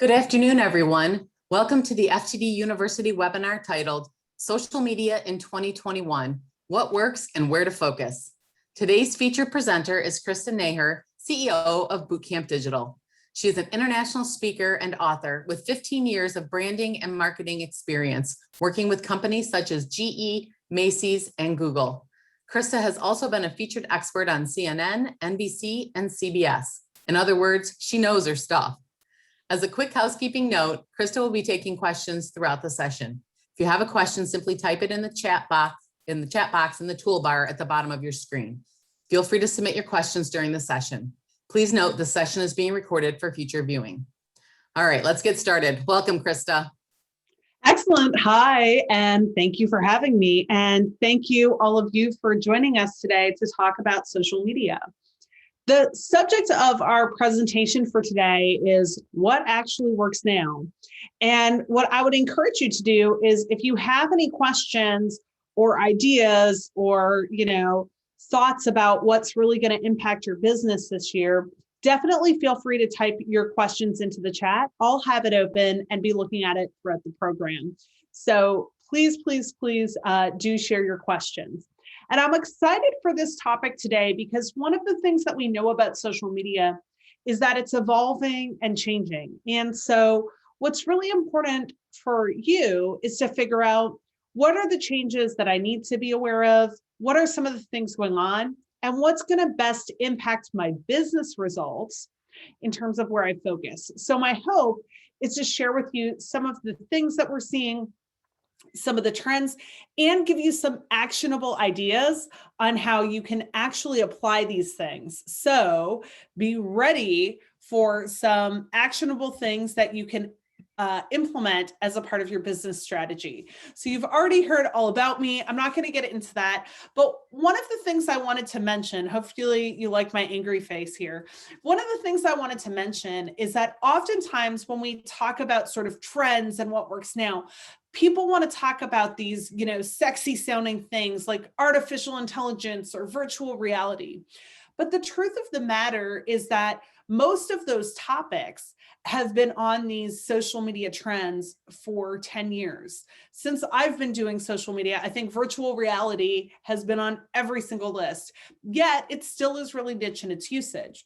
Good afternoon, everyone. Welcome to the FTD University webinar titled Social Media in 2021, What Works and Where to Focus. Today's featured presenter is Krista Neher, CEO of Bootcamp Digital. She is an international speaker and author with 15 years of branding and marketing experience, working with companies such as GE, Macy's, and Google. Krista has also been a featured expert on CNN, NBC, and CBS. In other words, she knows her stuff. As a quick housekeeping note, Krista will be taking questions throughout the session. If you have a question, simply type it in the chat box in the toolbar at the bottom of your screen. Feel free to submit your questions during the session. Please note the session is being recorded for future viewing. All right, let's get started. Welcome, Krista. Excellent. Hi, and thank you for having me. And thank you all of you for joining us today to talk about social media. The subject of our presentation for today is what actually works now. And what I would encourage you to do is if you have any questions or ideas or, thoughts about what's really going to impact your business this year, definitely feel free to type your questions into the chat. I'll have it open and be looking at it throughout the program. So please do share your questions. And I'm excited for this topic today because one of the things that we know about social media is that it's evolving and changing. And so what's really important for you is to figure out what are the changes that I need to be aware of, what are some of the things going on, and what's going to best impact my business results in terms of where I focus. So my hope is to share with you some of the things that we're seeing, some of the trends, and give you some actionable ideas on how you can actually apply these things. So be ready for some actionable things that you can implement as a part of your business strategy. So you've already heard all about me. I'm not going to get into that. But one of the things I wanted to mention, hopefully you like my angry face here. One of the things I wanted to mention is that oftentimes when we talk about sort of trends and what works now, people want to talk about these, sexy sounding things like artificial intelligence or virtual reality. But the truth of the matter is that most of those topics have been on these social media trends for 10 years. Since I've been doing social media, I think virtual reality has been on every single list, yet it still is really niche in its usage.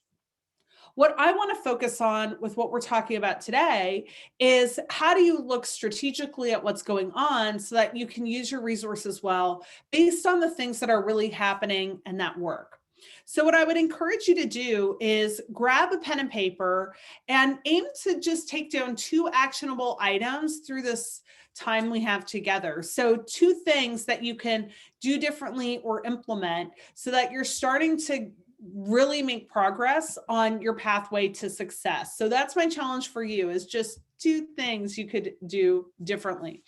What I want to focus on with what we're talking about today is how do you look strategically at what's going on so that you can use your resources well based on the things that are really happening and that work. So what I would encourage you to do is grab a pen and paper and aim to just take down 2 actionable items through this time we have together. So 2 things that you can do differently or implement so that you're starting to really make progress on your pathway to success. So that's my challenge for you, is just 2 things you could do differently.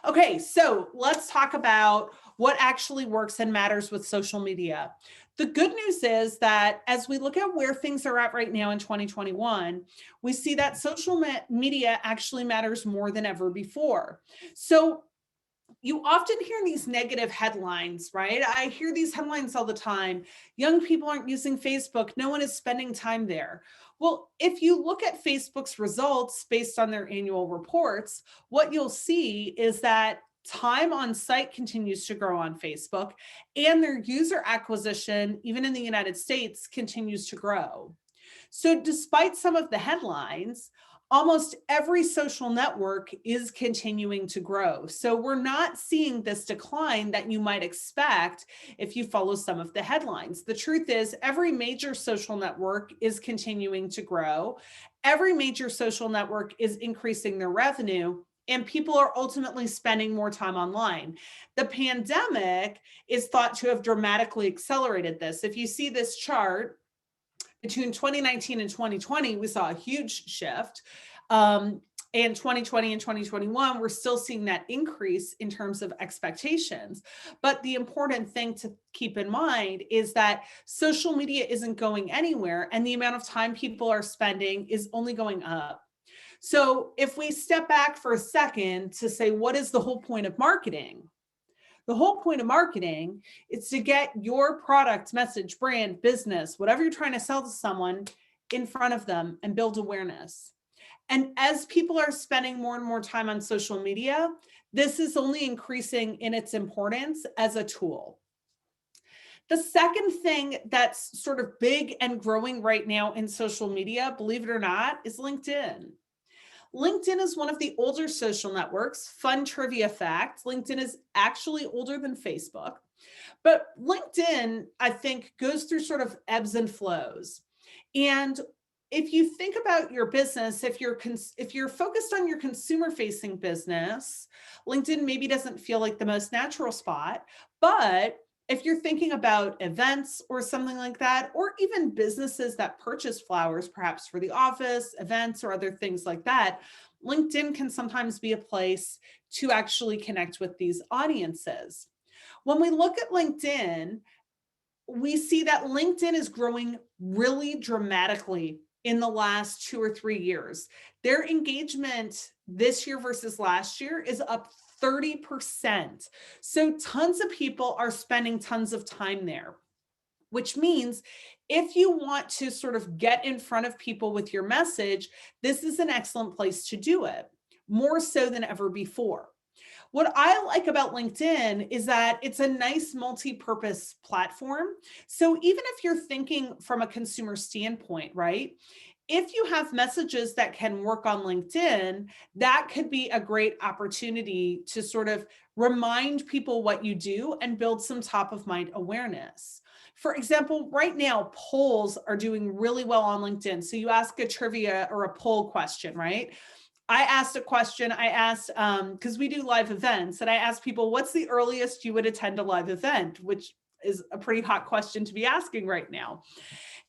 Okay, so let's talk about what actually works and matters with social media. The good news is that as we look at where things are at right now in 2021, we see that social media actually matters more than ever before. So you often hear these negative headlines, right? I hear these headlines all the time. Young people aren't using Facebook. No one is spending time there. Well, if you look at Facebook's results based on their annual reports, what you'll see is that time on site continues to grow on Facebook, and their user acquisition, even in the United States, continues to grow. So despite some of the headlines, almost every social network is continuing to grow. So we're not seeing this decline that you might expect if you follow some of the headlines. The truth is, every major social network is continuing to grow. Every major social network is increasing their revenue, and people are ultimately spending more time online. The pandemic is thought to have dramatically accelerated this. If you see this chart, between 2019 and 2020, we saw a huge shift. And 2020 and 2021, we're still seeing that increase in terms of expectations. But the important thing to keep in mind is that social media isn't going anywhere, and the amount of time people are spending is only going up. So if we step back for a second to say, what is the whole point of marketing? The whole point of marketing is to get your product, message, brand, business, whatever you're trying to sell to someone, in front of them and build awareness. And as people are spending more and more time on social media, this is only increasing in its importance as a tool. The second thing that's sort of big and growing right now in social media, believe it or not, is LinkedIn. LinkedIn is one of the older social networks. Fun trivia fact, LinkedIn is actually older than Facebook. But LinkedIn, I think, goes through sort of ebbs and flows. And if you think about your business, if you're focused on your consumer facing business, LinkedIn maybe doesn't feel like the most natural spot. But if you're thinking about events or something like that, or even businesses that purchase flowers, perhaps for the office, events, or other things like that, LinkedIn can sometimes be a place to actually connect with these audiences. When we look at LinkedIn, we see that LinkedIn is growing really dramatically in the last 2 or 3 years. Their engagement this year versus last year is up 30%. So tons of people are spending tons of time there, which means if you want to sort of get in front of people with your message, this is an excellent place to do it, more so than ever before. What I like about LinkedIn is that it's a nice multi-purpose platform. So even if you're thinking from a consumer standpoint, right? If you have messages that can work on LinkedIn, that could be a great opportunity to sort of remind people what you do and build some top of mind awareness. For example, right now, polls are doing really well on LinkedIn. So you ask a trivia or a poll question, right? I asked a question. I asked, because we do live events, and I asked people, what's the earliest you would attend a live event, which is a pretty hot question to be asking right now.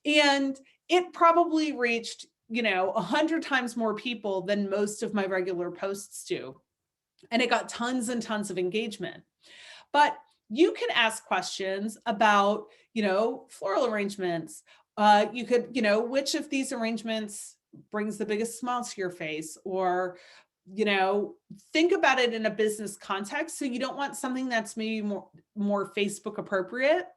And it probably reached, 100 times more people than most of my regular posts do. And it got tons and tons of engagement. But you can ask questions about, floral arrangements. You could, which of these arrangements brings the biggest smile to your face, or think about it in a business context. So you don't want something that's maybe more Facebook appropriate,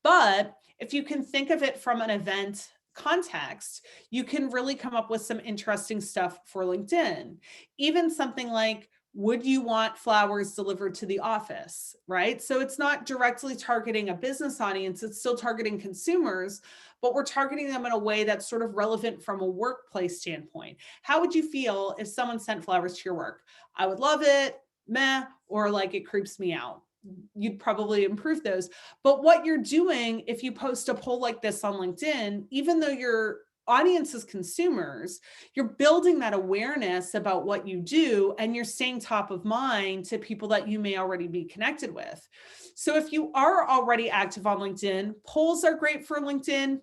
but if you can think of it from an event context, you can really come up with some interesting stuff for LinkedIn. Even something like, would you want flowers delivered to the office, right? So it's not directly targeting a business audience, it's still targeting consumers, but we're targeting them in a way that's sort of relevant from a workplace standpoint. How would you feel if someone sent flowers to your work? I would love it, meh, or like it creeps me out. You'd probably improve those. But what you're doing if you post a poll like this on LinkedIn, even though your audience is consumers, you're building that awareness about what you do, and you're staying top of mind to people that you may already be connected with. So if you are already active on LinkedIn, polls are great for LinkedIn.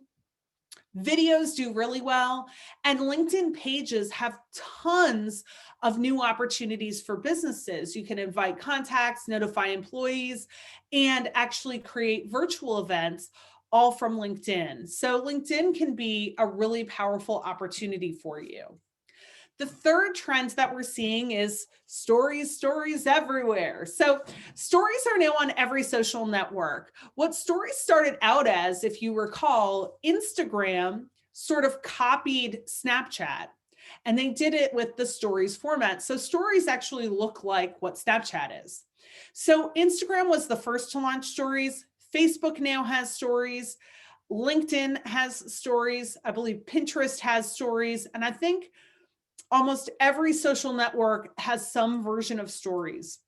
Videos do really well, and LinkedIn pages have tons of new opportunities for businesses. You can invite contacts, notify employees, and actually create virtual events, all from LinkedIn. So LinkedIn can be a really powerful opportunity for you. The third trend that we're seeing is stories everywhere. So stories are now on every social network. What stories started out as, if you recall, Instagram sort of copied Snapchat, and they did it with the stories format. So stories actually look like what Snapchat is. So Instagram was the first to launch stories. Facebook now has stories. LinkedIn has stories. I believe Pinterest has stories. And I think almost every social network has some version of stories.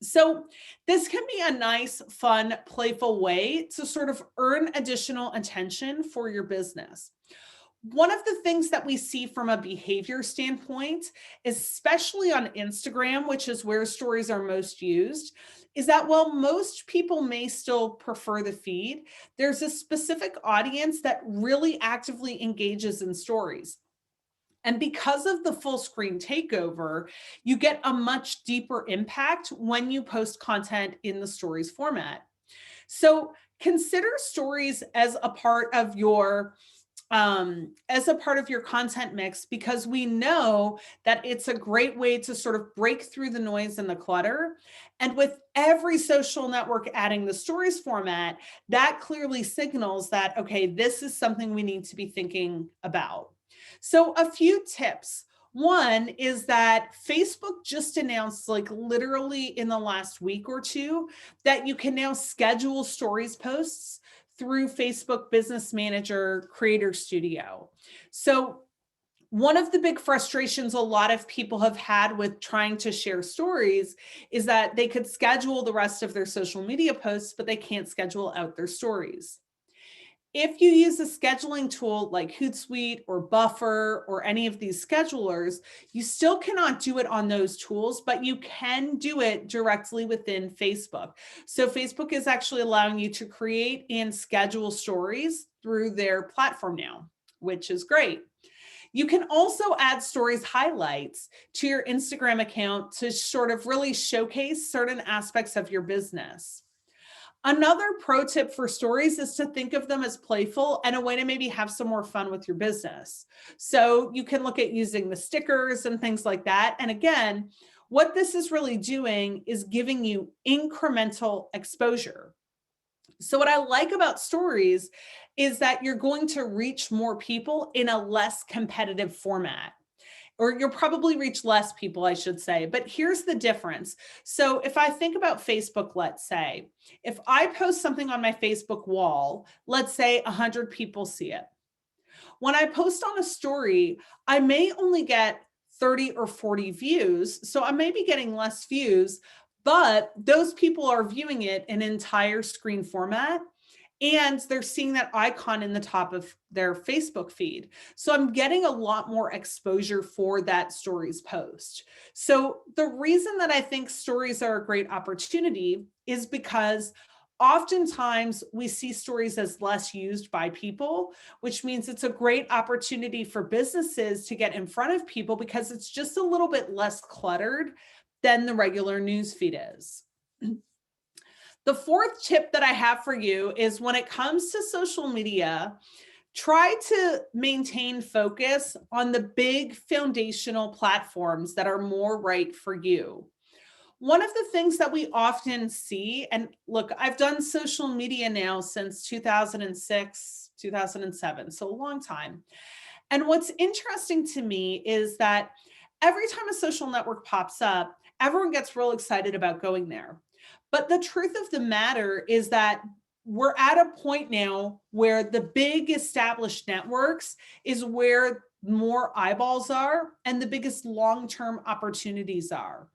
So this can be a nice, fun, playful way to sort of earn additional attention for your business. One of the things that we see from a behavior standpoint, especially on Instagram, which is where stories are most used, is that while most people may still prefer the feed, there's a specific audience that really actively engages in stories. And because of the full screen takeover, you get a much deeper impact when you post content in the stories format. So consider stories as a part of your content mix, because we know that it's a great way to sort of break through the noise and the clutter. And with every social network adding the stories format, that clearly signals that, okay, this is something we need to be thinking about. So a few tips. One is that Facebook just announced, like literally in the last week or two, that you can now schedule stories posts through Facebook Business Manager Creator Studio. So one of the big frustrations a lot of people have had with trying to share stories is that they could schedule the rest of their social media posts, but they can't schedule out their stories. If you use a scheduling tool like Hootsuite or Buffer or any of these schedulers, you still cannot do it on those tools, but you can do it directly within Facebook. So Facebook is actually allowing you to create and schedule stories through their platform now, which is great. You can also add stories highlights to your Instagram account to sort of really showcase certain aspects of your business. Another pro tip for stories is to think of them as playful and a way to maybe have some more fun with your business. So you can look at using the stickers and things like that. And again, what this is really doing is giving you incremental exposure. So what I like about stories is that you're going to reach more people in a less competitive format. Or you'll probably reach less people, I should say. But here's the difference. So if I think about Facebook, let's say, if I post something on my Facebook wall, let's say 100 people see it. When I post on a story, I may only get 30 or 40 views. So I may be getting less views, but those people are viewing it in entire screen format. And they're seeing that icon in the top of their Facebook feed. So I'm getting a lot more exposure for that stories post. So the reason that I think stories are a great opportunity is because oftentimes we see stories as less used by people, which means it's a great opportunity for businesses to get in front of people because it's just a little bit less cluttered than the regular news feed is. The fourth tip that I have for you is when it comes to social media, try to maintain focus on the big foundational platforms that are more right for you. One of the things that we often see, and look, I've done social media now since 2006, 2007, so a long time. And what's interesting to me is that every time a social network pops up, everyone gets real excited about going there. But the truth of the matter is that we're at a point now where the big established networks is where more eyeballs are and the biggest long-term opportunities are.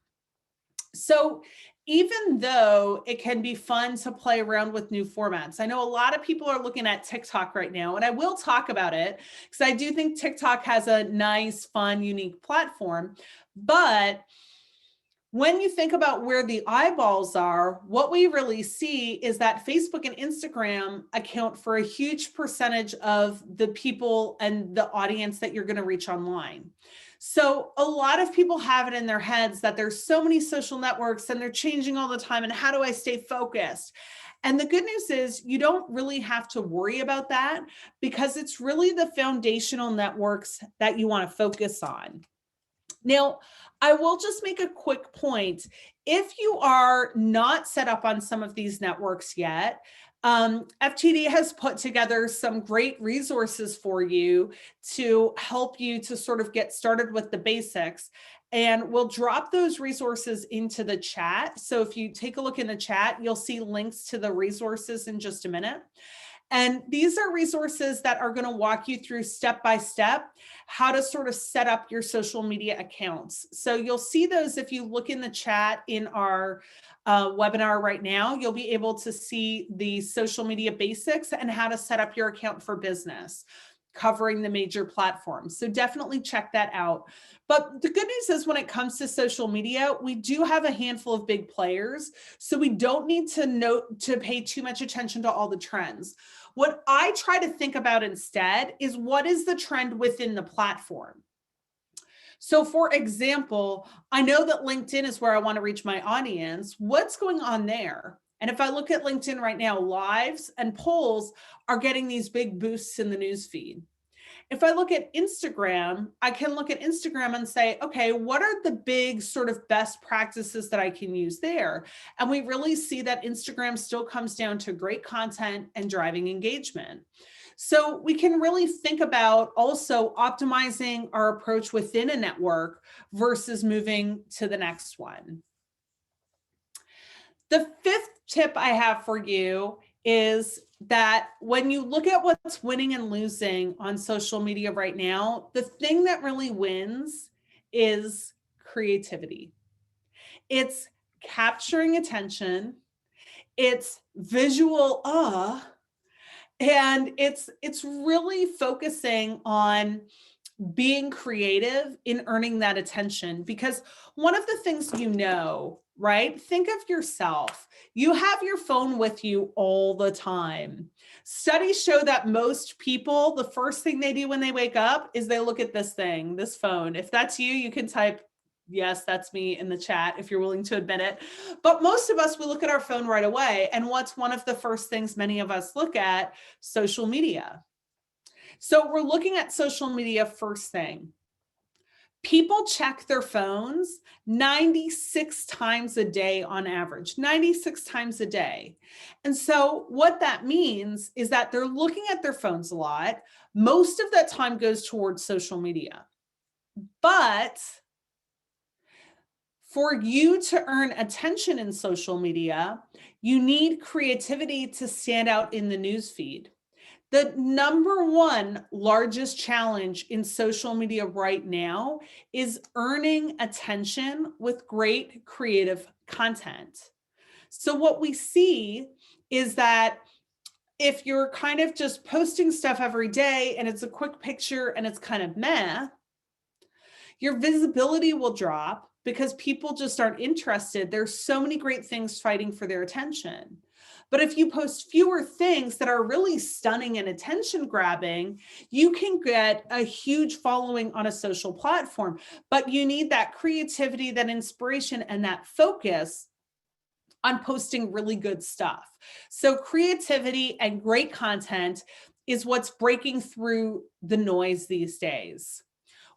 So even though it can be fun to play around with new formats, I know a lot of people are looking at TikTok right now, and I will talk about it because I do think TikTok has a nice, fun, unique platform. But when you think about where the eyeballs are, what we really see is that Facebook and Instagram account for a huge percentage of the people and the audience that you're going to reach online. So a lot of people have it in their heads that there's so many social networks and they're changing all the time. And how do I stay focused? And the good news is you don't really have to worry about that because it's really the foundational networks that you want to focus on. Now, I will just make a quick point. If you are not set up on some of these networks yet, FTD has put together some great resources for you to help you to sort of get started with the basics. And we'll drop those resources into the chat. So if you take a look in the chat, you'll see links to the resources in just a minute. And these are resources that are going to walk you through step by step how to sort of set up your social media accounts. So you'll see those if you look in the chat in our webinar right now. You'll be able to see the social media basics and how to set up your account for business, covering the major platforms. So definitely check that out. But the good news is when it comes to social media, we do have a handful of big players. So we don't need to pay too much attention to all the trends. What I try to think about instead is what is the trend within the platform? So for example, I know that LinkedIn is where I want to reach my audience. What's going on there? And if I look at LinkedIn right now, lives and polls are getting these big boosts in the newsfeed. If I look at Instagram, I can look at Instagram and say, okay, what are the big sort of best practices that I can use there? And we really see that Instagram still comes down to great content and driving engagement. So we can really think about also optimizing our approach within a network versus moving to the next one. The fifth tip I have for you is that when you look at what's winning and losing on social media right now, the thing that really wins is creativity. It's capturing attention, it's visual and it's really focusing on being creative in earning that attention. Because one of the things, right? Think of yourself. You have your phone with you all the time. Studies show that most people, the first thing they do when they wake up is they look at this thing, this phone. If that's you, you can type, yes, that's me in the chat if you're willing to admit it. But most of us, we look at our phone right away. And what's one of the first things many of us look at? Social media. So we're looking at social media first thing. People check their phones 96 times a day on average, 96 times a day. And so what that means is that they're looking at their phones a lot. Most of that time goes towards social media. But for you to earn attention in social media, you need creativity to stand out in the newsfeed. The number one largest challenge in social media right now is earning attention with great creative content. So what we see is that if you're kind of just posting stuff every day and it's a quick picture and it's kind of meh, your visibility will drop because people just aren't interested. There's so many great things fighting for their attention. But if you post fewer things that are really stunning and attention grabbing, you can get a huge following on a social platform. But you need that creativity, that inspiration, and that focus on posting really good stuff. So creativity and great content is what's breaking through the noise these days.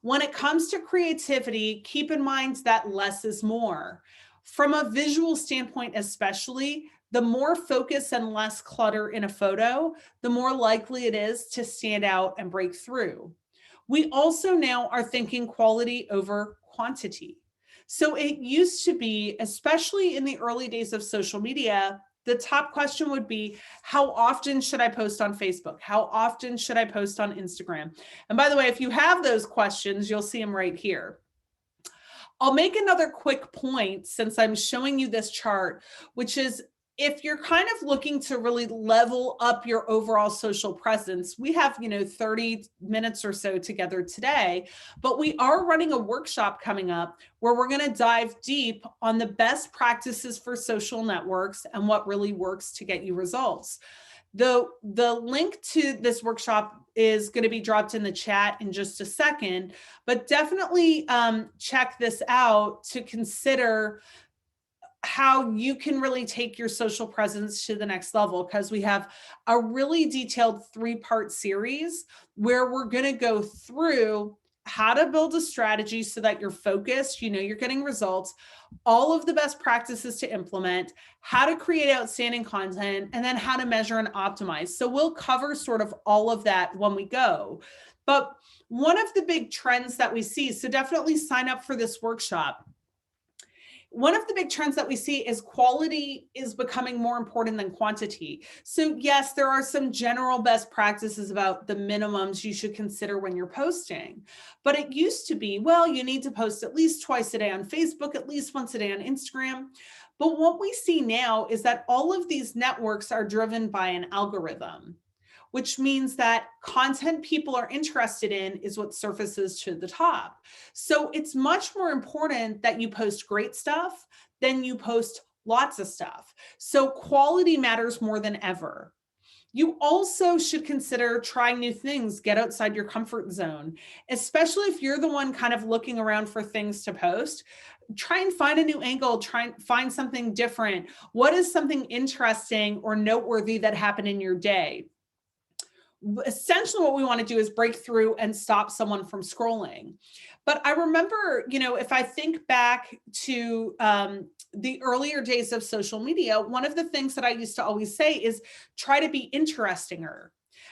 When it comes to creativity, keep in mind that less is more. From a visual standpoint, especially, the more focus and less clutter in a photo, the more likely it is to stand out and break through. We also now are thinking quality over quantity. So it used to be, especially in the early days of social media, the top question would be, how often should I post on Facebook? How often should I post on Instagram? And by the way, if you have those questions, you'll see them right here. I'll make another quick point since I'm showing you this chart, which is if you're kind of looking to really level up your overall social presence, we have, 30 minutes or so together today, but we are running a workshop coming up where we're going to dive deep on the best practices for social networks and what really works to get you results. The link to this workshop is going to be dropped in the chat in just a second, but definitely check this out to consider how you can really take your social presence to the next level, because we have a really detailed 3-part series where we're going to go through how to build a strategy so that you're focused, you're getting results, all of the best practices to implement, how to create outstanding content, and then how to measure and optimize. So we'll cover sort of all of that when we go. But one of the big trends that we see, so definitely sign up for this workshop. One of the big trends that we see is quality is becoming more important than quantity. So yes, there are some general best practices about the minimums you should consider when you're posting. But it used to be, well, you need to post at least twice a day on Facebook, at least once a day on Instagram. But what we see now is that all of these networks are driven by an algorithm, which means that content people are interested in is what surfaces to the top. So it's much more important that you post great stuff than you post lots of stuff. So quality matters more than ever. You also should consider trying new things, get outside your comfort zone, especially if you're the one kind of looking around for things to post. Try and find a new angle, try and find something different. What is something interesting or noteworthy that happened in your day? Essentially what we want to do is break through and stop someone from scrolling. But I remember, if I think back to the earlier days of social media, one of the things that I used to always say is try to be interestinger,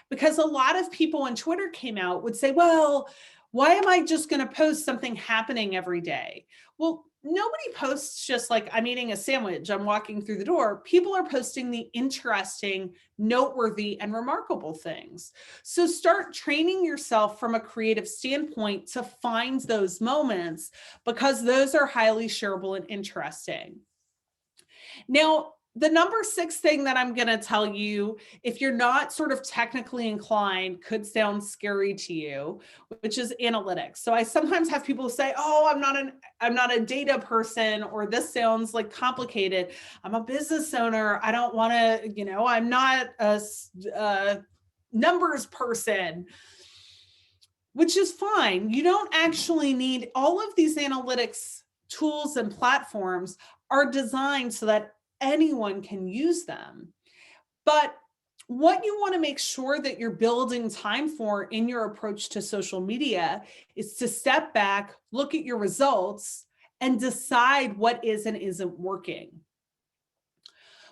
Because a lot of people when Twitter came out would say, well, why am I just going to post something happening every day? Well, nobody posts just like I'm eating a sandwich, I'm walking through the door. People are posting the interesting, noteworthy, and remarkable things. So start training yourself from a creative standpoint to find those moments, because those are highly shareable and interesting. Now, the number 6 thing that I'm going to tell you, if you're not sort of technically inclined, could sound scary to you, which is analytics. So I sometimes have people say, "Oh, I'm not a data person," or "This sounds like complicated. I'm a business owner. I don't want to, I'm not a numbers person." Which is fine. You don't actually need all of these analytics tools and platforms are designed so that anyone can use them. But what you want to make sure that you're building time for in your approach to social media is to step back, look at your results, and decide what is and isn't working.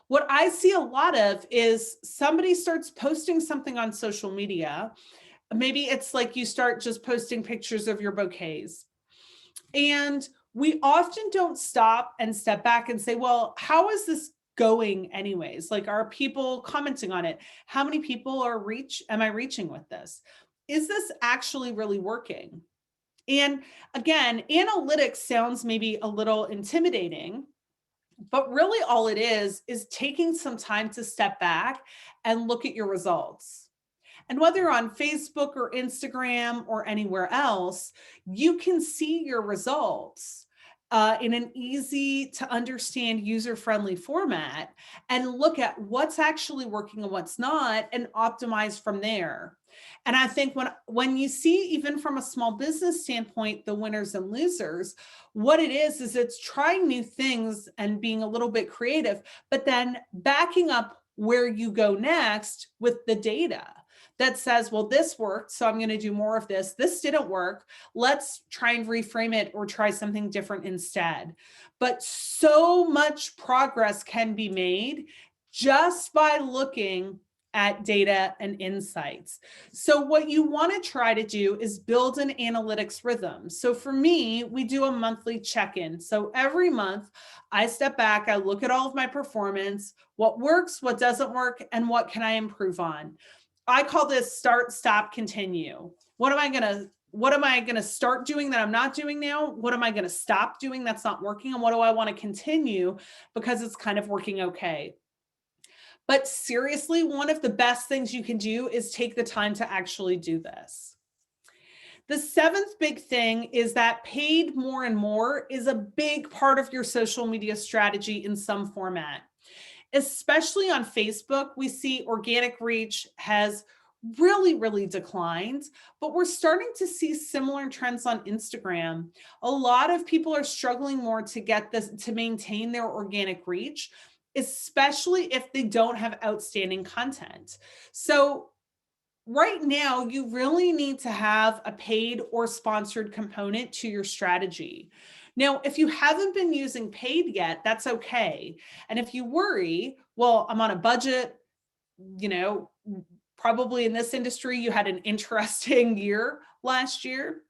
What I see a lot of is somebody starts posting something on social media. Maybe it's like you start just posting pictures of your bouquets. And we often don't stop and step back and say, well, how is this going anyways? Like, are people commenting on it? How many people am I reaching with this? Is this actually really working? And again, analytics sounds maybe a little intimidating, but really all it is taking some time to step back and look at your results. And whether you're on Facebook or Instagram or anywhere else, you can see your results in an easy to understand, user-friendly format, and look at what's actually working and what's not, and optimize from there. And I think when you see, even from a small business standpoint, the winners and losers, what it is it's trying new things and being a little bit creative, but then backing up where you go next with the data that says, well, this worked, so I'm going to do more of this. This didn't work. Let's try and reframe it or try something different instead. But so much progress can be made just by looking at data and insights. So what you want to try to do is build an analytics rhythm. So for me, we do a monthly check-in. So every month I step back, I look at all of my performance, what works, what doesn't work, and what can I improve on. I call this start, stop, continue. What am I going to start doing that I'm not doing now? What am I going to stop doing that's not working? And what do I want to continue because it's kind of working okay? But seriously, one of the best things you can do is take the time to actually do this. The 7th big thing is that paid more and more is a big part of your social media strategy in some format. Especially on Facebook, we see organic reach has really, really declined, but we're starting to see similar trends on Instagram. A lot of people are struggling more to maintain their organic reach, especially if they don't have outstanding content. So right now, you really need to have a paid or sponsored component to your strategy. Now, if you haven't been using paid yet, that's okay. And if you worry, well, I'm on a budget, probably in this industry, you had an interesting year last year.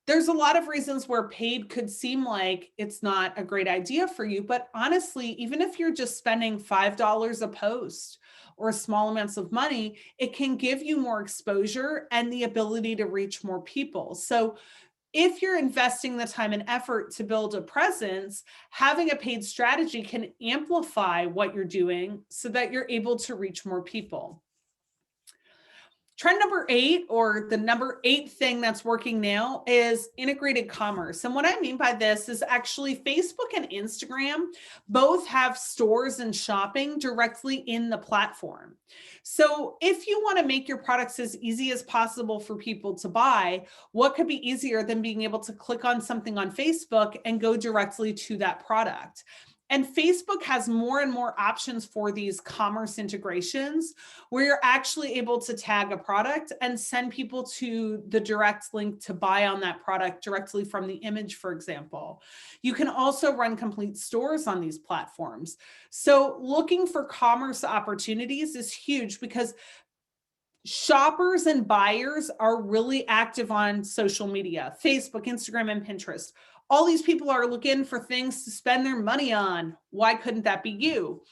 There's a lot of reasons where paid could seem like it's not a great idea for you. But honestly, even if you're just spending $5 a post or small amounts of money, it can give you more exposure and the ability to reach more people. So if you're investing the time and effort to build a presence, having a paid strategy can amplify what you're doing so that you're able to reach more people. Trend number 8, or the number 8 thing that's working now, is integrated commerce. And what I mean by this is actually Facebook and Instagram both have stores and shopping directly in the platform. So if you want to make your products as easy as possible for people to buy, what could be easier than being able to click on something on Facebook and go directly to that product? And Facebook has more and more options for these commerce integrations where you're actually able to tag a product and send people to the direct link to buy on that product directly from the image, for example. You can also run complete stores on these platforms. So looking for commerce opportunities is huge because Shoppers and buyers are really active on social media, Facebook, Instagram, and Pinterest. All these people are looking for things to spend their money on. Why couldn't that be you?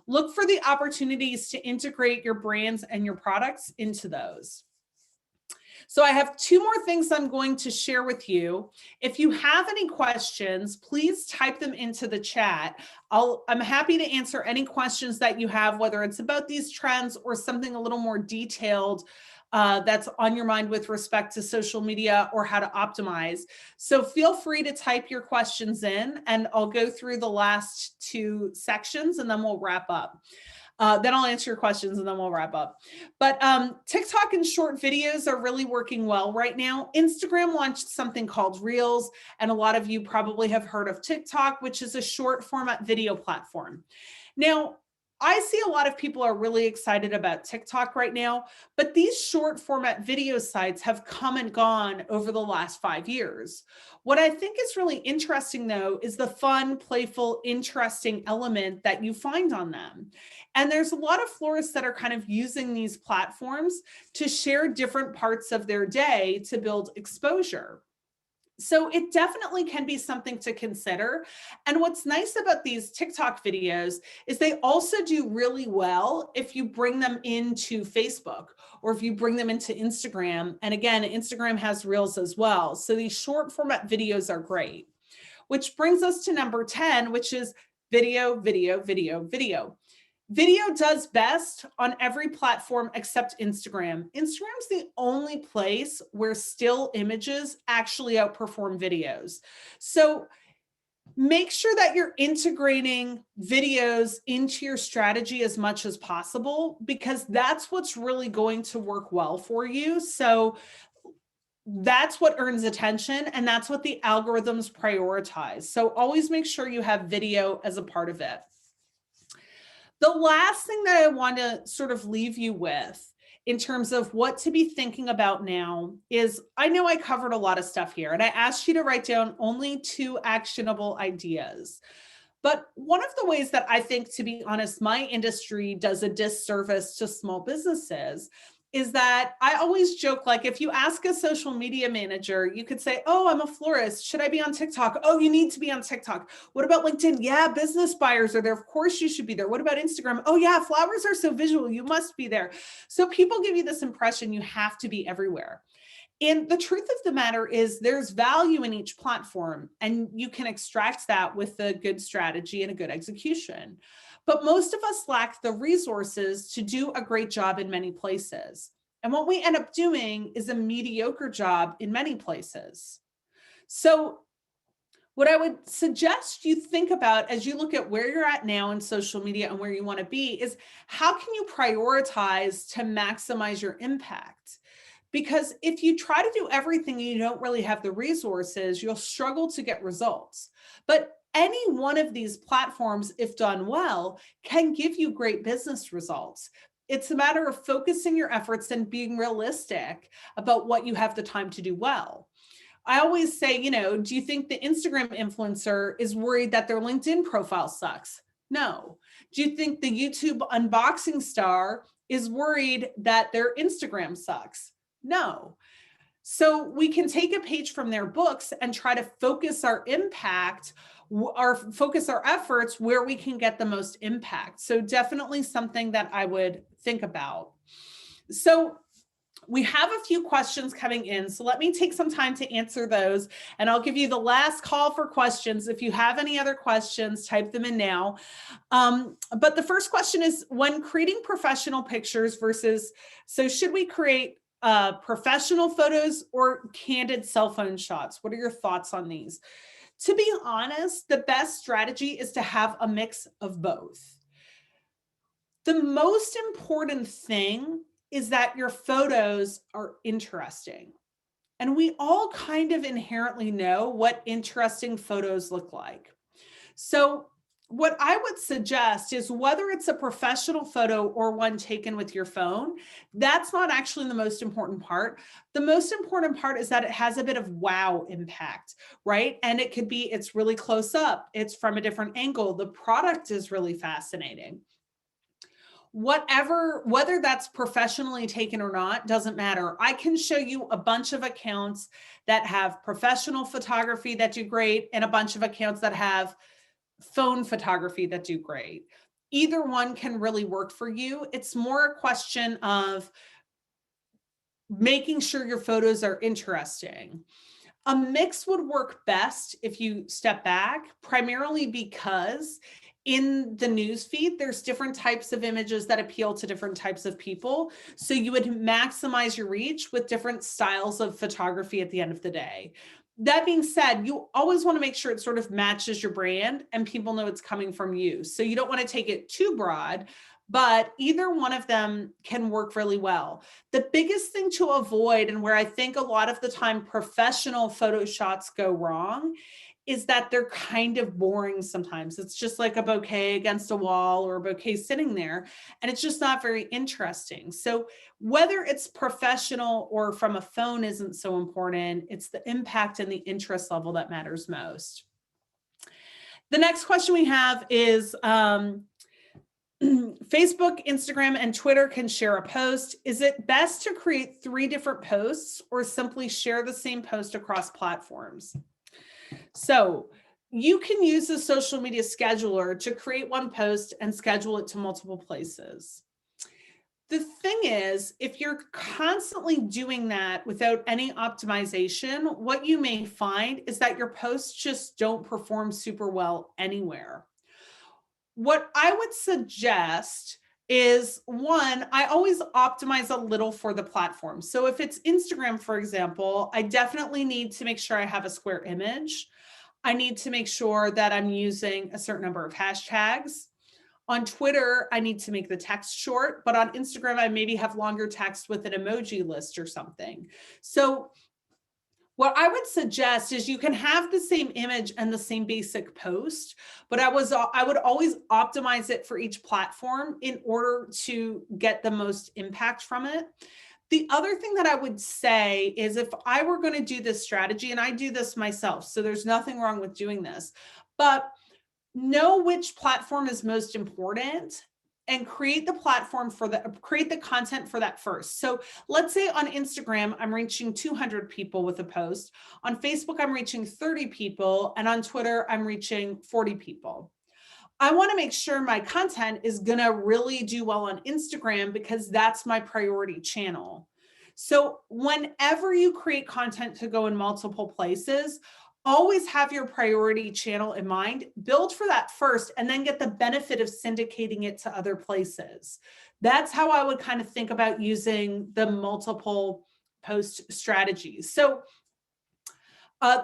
Look for the opportunities to integrate your brands and your products into those. So I have two more things I'm going to share with you. If you have any questions, please type them into the chat. I'm happy to answer any questions that you have, whether it's about these trends or something a little more detailed that's on your mind with respect to social media or how to optimize. So feel free to type your questions in, and I'll go through the last two sections and then we'll wrap up. Then I'll answer your questions and then we'll wrap up. But TikTok and short videos are really working well right now. Instagram launched something called Reels, and a lot of you probably have heard of TikTok, which is a short format video platform. Now, I see a lot of people are really excited about TikTok right now, but these short format video sites have come and gone over the last 5 years. What I think is really interesting, though, is the fun, playful, interesting element that you find on them. And there's a lot of florists that are kind of using these platforms to share different parts of their day to build exposure. So it definitely can be something to consider. And what's nice about these TikTok videos is they also do really well if you bring them into Facebook or if you bring them into Instagram. And again, Instagram has Reels as well. So these short format videos are great, which brings us to number 10, which is video, video, video, video. Video does best on every platform except Instagram. Instagram's the only place where still images actually outperform videos. So make sure that you're integrating videos into your strategy as much as possible, because that's what's really going to work well for you. So that's what earns attention, and that's what the algorithms prioritize. So always make sure you have video as a part of it. The last thing that I want to sort of leave you with in terms of what to be thinking about now is, I know I covered a lot of stuff here, and I asked you to write down only 2 actionable ideas. But one of the ways that I think, to be honest, my industry does a disservice to small businesses is that I always joke, like, if you ask a social media manager, you could say, oh, I'm a florist. Should I be on TikTok? Oh, you need to be on TikTok. What about LinkedIn? Yeah, business buyers are there. Of course you should be there. What about Instagram? Oh yeah, flowers are so visual. You must be there. So people give you this impression you have to be everywhere. And the truth of the matter is there's value in each platform, and you can extract that with a good strategy and a good execution. But most of us lack the resources to do a great job in many places. And what we end up doing is a mediocre job in many places. So what I would suggest you think about as you look at where you're at now in social media and where you want to be is, how can you prioritize to maximize your impact? Because if you try to do everything and you don't really have the resources, you'll struggle to get results. But any one of these platforms, if done well, can give you great business results. It's a matter of focusing your efforts and being realistic about what you have the time to do well. I always say, do you think the Instagram influencer is worried that their LinkedIn profile sucks? No. Do you think the YouTube unboxing star is worried that their Instagram sucks? No. So we can take a page from their books and try to focus our impact, focus our efforts where we can get the most impact. So definitely something that I would think about. So we have a few questions coming in, so let me take some time to answer those, and I'll give you the last call for questions. If you have any other questions, type them in now. But the first question is, when creating professional pictures so should we create professional photos or candid cell phone shots? What are your thoughts on these? To be honest, the best strategy is to have a mix of both. The most important thing is that your photos are interesting. And we all kind of inherently know what interesting photos look like. So what I would suggest is, whether it's a professional photo or one taken with your phone, that's not actually the most important part. The most important part is that it has a bit of wow impact, right? And it could be, it's really close up, it's from a different angle, the product is really fascinating. whether that's professionally taken or not, doesn't matter. I can show you a bunch of accounts that have professional photography that do great and a bunch of accounts that have phone photography that do great. Either one can really work for you. It's more a question of making sure your photos are interesting. A mix would work best if you step back, primarily because in the news feed, there's different types of images that appeal to different types of people. So you would maximize your reach with different styles of photography at the end of the day. That being said, you always want to make sure it sort of matches your brand and people know it's coming from you. So you don't want to take it too broad, but either one of them can work really well. The biggest thing to avoid, and where I think a lot of the time professional photo shots go wrong, is that they're kind of boring sometimes. It's just like a bouquet against a wall or a bouquet sitting there, and it's just not very interesting. So whether it's professional or from a phone isn't so important. It's the impact and the interest level that matters most. The next question we have is, Facebook, Instagram, and Twitter can share a post. Is it best to create 3 different posts or simply share the same post across platforms? So you can use the social media scheduler to create one post and schedule it to multiple places. The thing is, if you're constantly doing that without any optimization, what you may find is that your posts just don't perform super well anywhere. What I would suggest is, one, I always optimize a little for the platform. So if it's Instagram, for example, I definitely need to make sure I have a square image. I need to make sure that I'm using a certain number of hashtags. On Twitter, I need to make the text short, but on Instagram, I maybe have longer text with an emoji list or something. So what I would suggest is you can have the same image and the same basic post, but I would always optimize it for each platform in order to get the most impact from it. The other thing that I would say is, if I were going to do this strategy, and I do this myself, so there's nothing wrong with doing this, but know which platform is most important and create the content for that first. So let's say on Instagram, I'm reaching 200 people with a post. On Facebook, I'm reaching 30 people. And on Twitter, I'm reaching 40 people. I want to make sure my content is going to really do well on Instagram because that's my priority channel. So whenever you create content to go in multiple places, always have your priority channel in mind, build for that first, and then get the benefit of syndicating it to other places. That's how I would kind of think about using the multiple post strategies. So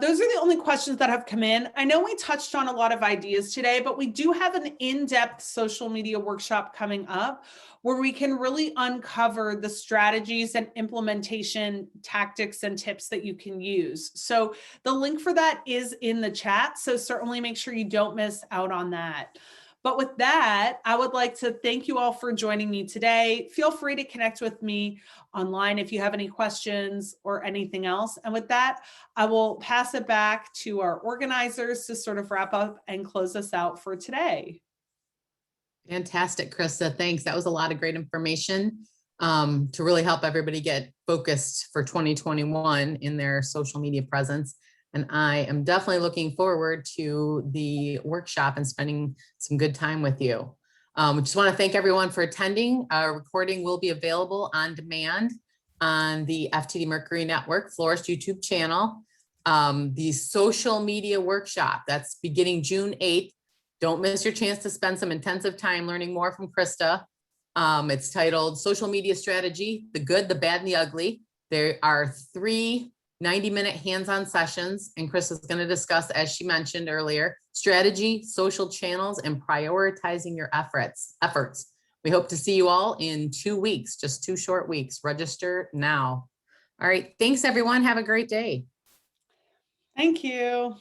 those are the only questions that have come in. I know we touched on a lot of ideas today, but we do have an in-depth social media workshop coming up where we can really uncover the strategies and implementation tactics and tips that you can use. So the link for that is in the chat. So certainly make sure you don't miss out on that. But with that, I would like to thank you all for joining me today. Feel free to connect with me online if you have any questions or anything else. And with that, I will pass it back to our organizers to sort of wrap up and close us out for today. Fantastic, Krista. Thanks. That was a lot of great information to really help everybody get focused for 2021 in their social media presence. And I am definitely looking forward to the workshop and spending some good time with you. We just want to thank everyone for attending. Our recording will be available on demand on the FTD Mercury Network Florist YouTube channel. The social media workshop, that's beginning June 8th. Don't miss your chance to spend some intensive time learning more from Krista. It's titled Social Media Strategy, the Good, the Bad, and the Ugly. There are 3 90-minute hands-on sessions, and Chris is going to discuss, as she mentioned earlier, strategy, social channels, and prioritizing your efforts. We hope to see you all in 2 weeks, just 2 short weeks. Register now. All right. Thanks, everyone. Have a great day. Thank you.